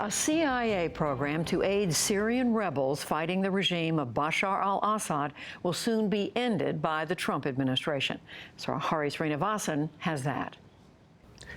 A CIA program to aid Syrian rebels fighting the regime of Bashar al-Assad will soon be ended by the Trump administration. So Hari Srinivasan has that.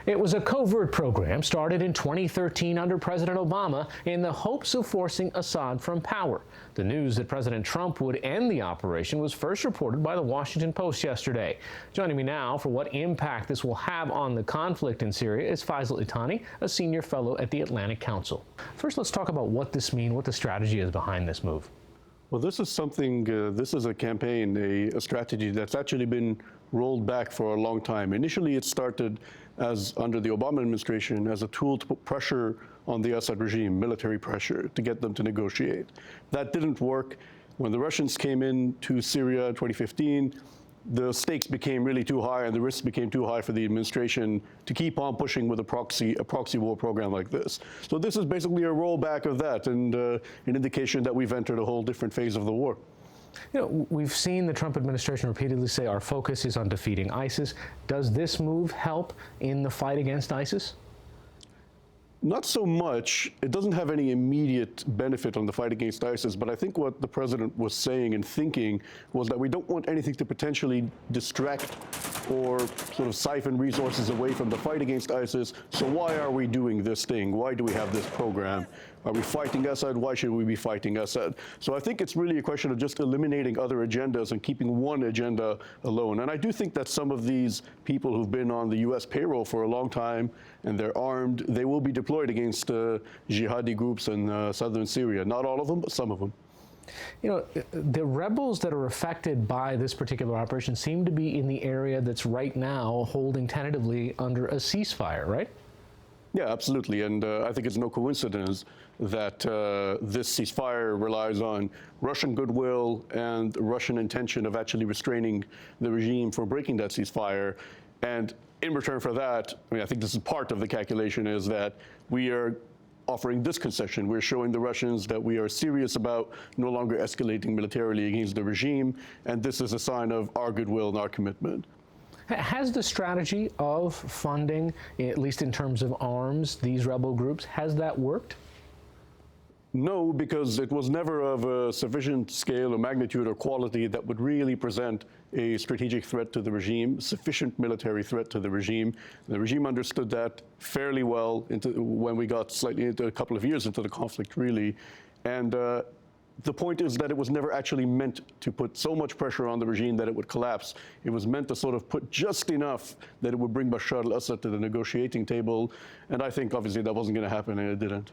It was a covert program started in 2013 under President Obama in the hopes of forcing Assad from power. The news that President Trump would end the operation was first reported by the Washington Post yesterday. Joining me now for what impact this will have on the conflict in Syria is Faisal Itani, a senior fellow at the Atlantic Council. First, let's talk about what this means, what the strategy is behind this move. Well, this is something, this is a campaign, a strategy that's actually been rolled back for a long time. Initially, it started as under the Obama administration as a tool to put pressure on the Assad regime, military pressure, to get them to negotiate. That didn't work. When the Russians came into Syria in 2015, the stakes became really too high and the risks became too high for the administration to keep on pushing with a proxy war program like this. So this is basically a rollback of that and an indication that we've entered a whole different phase of the war. You know, we've seen the Trump administration repeatedly say our focus is on defeating ISIS. Does this move help in the fight against ISIS? Not so much. It doesn't have any immediate benefit on the fight against ISIS, but I think what the president was saying and thinking was that we don't want anything to potentially distract or sort of siphon resources away from the fight against ISIS. So why are we doing this thing? Why do we have this program? Are we fighting Assad? Why should we be fighting Assad? So I think it's really a question of just eliminating other agendas and keeping one agenda alone. And I do think that some of these people who've been on the U.S. payroll for a long time and they're armed, they will be deployed against jihadi groups in southern Syria. Not all of them, but some of them. You know, the rebels that are affected by this particular operation seem to be in the area that's right now holding tentatively under a ceasefire, right? Yeah, absolutely. And I think it's no coincidence that this ceasefire relies on Russian goodwill and Russian intention of actually restraining the regime from breaking that ceasefire. And in return for that, I mean, I think this is part of the calculation, is that we are offering this concession. We're showing the Russians that we are serious about no longer escalating militarily against the regime. And this is a sign of our goodwill and our commitment. Has the strategy of funding, at least in terms of arms, these rebel groups, has that worked? No, because it was never of a sufficient scale or magnitude or quality that would really present a strategic threat to the regime, sufficient military threat to the regime. The regime understood that fairly well when we got slightly into a couple of years into the conflict, really. And the point is that it was never actually meant to put so much pressure on the regime that it would collapse. It was meant to sort of put just enough that it would bring Bashar al-Assad to the negotiating table. And I think obviously that wasn't going to happen, and it didn't.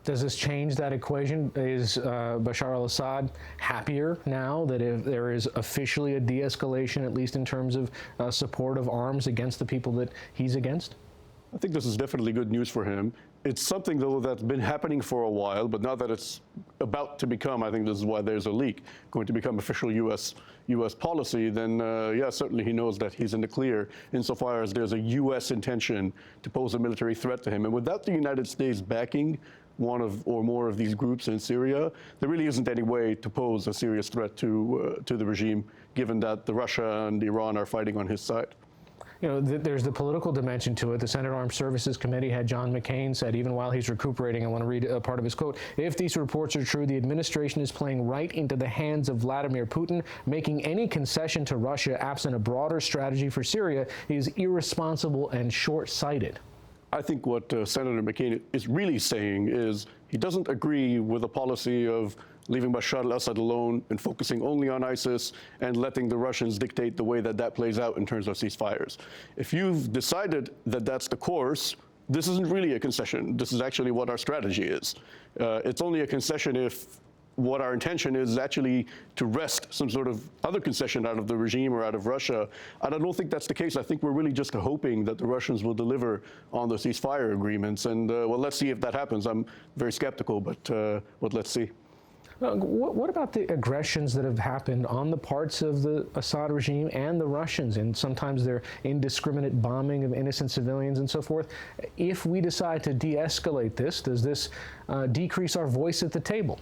Does this change that equation? Is Bashar al-Assad happier now that if there is officially a de-escalation, at least in terms of support of arms against the people that he's against? I think this is definitely good news for him. It's something, though, that's been happening for a while, but now that it's about to become, I think this is why there's a leak, going to become official U.S. policy, then, yeah, certainly he knows that he's in the clear insofar as there's a U.S. intention to pose a military threat to him. And without the United States backing one of or more of these groups in Syria, there really isn't any way to pose a serious threat to the regime, given that Russia and Iran are fighting on his side. You know, there's the political dimension to it. The Senate Armed Services Committee had John McCain said, even while he's recuperating, I want to read a part of his quote, "If these reports are true, the administration is playing right into the hands of Vladimir Putin. Making any concession to Russia absent a broader strategy for Syria is irresponsible and short-sighted." I think what Senator McCain is really saying is he doesn't agree with the policy of leaving Bashar al-Assad alone and focusing only on ISIS and letting the Russians dictate the way that that plays out in terms of ceasefires. If you've decided that that's the course, this isn't really a concession. This is actually what our strategy is. It's only a concession if what our intention is actually to wrest some sort of other concession out of the regime or out of Russia. And I don't think that's the case. I think we're really just hoping that the Russians will deliver on the ceasefire agreements. And, well, let's see if that happens. I'm very skeptical, but let's see. What about the aggressions that have happened on the parts of the Assad regime and the Russians, and sometimes their indiscriminate bombing of innocent civilians and so forth? If we decide to de-escalate this, does this decrease our voice at the table?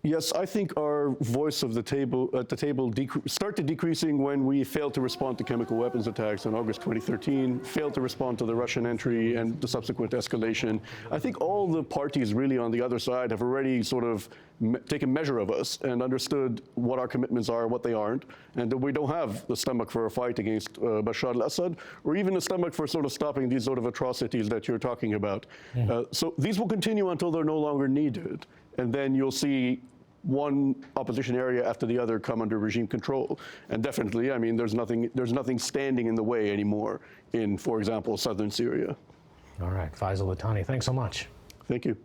Yes, I think our voice of the table at the table started decreasing when we failed to respond to chemical weapons attacks in August 2013, failed to respond to the Russian entry and the subsequent escalation. I think all the parties really on the other side have already sort of taken measure of us and understood what our commitments are, what they aren't, and that we don't have the stomach for a fight against Bashar al-Assad, or even the stomach for sort of stopping these sort of atrocities that you're talking about. So these will continue until they're no longer needed. And then you'll see one opposition area after the other come under regime control. And definitely, I mean, there's nothing standing in the way anymore in, for example, southern Syria. All right, Faisal Litani, thanks so much. Thank you.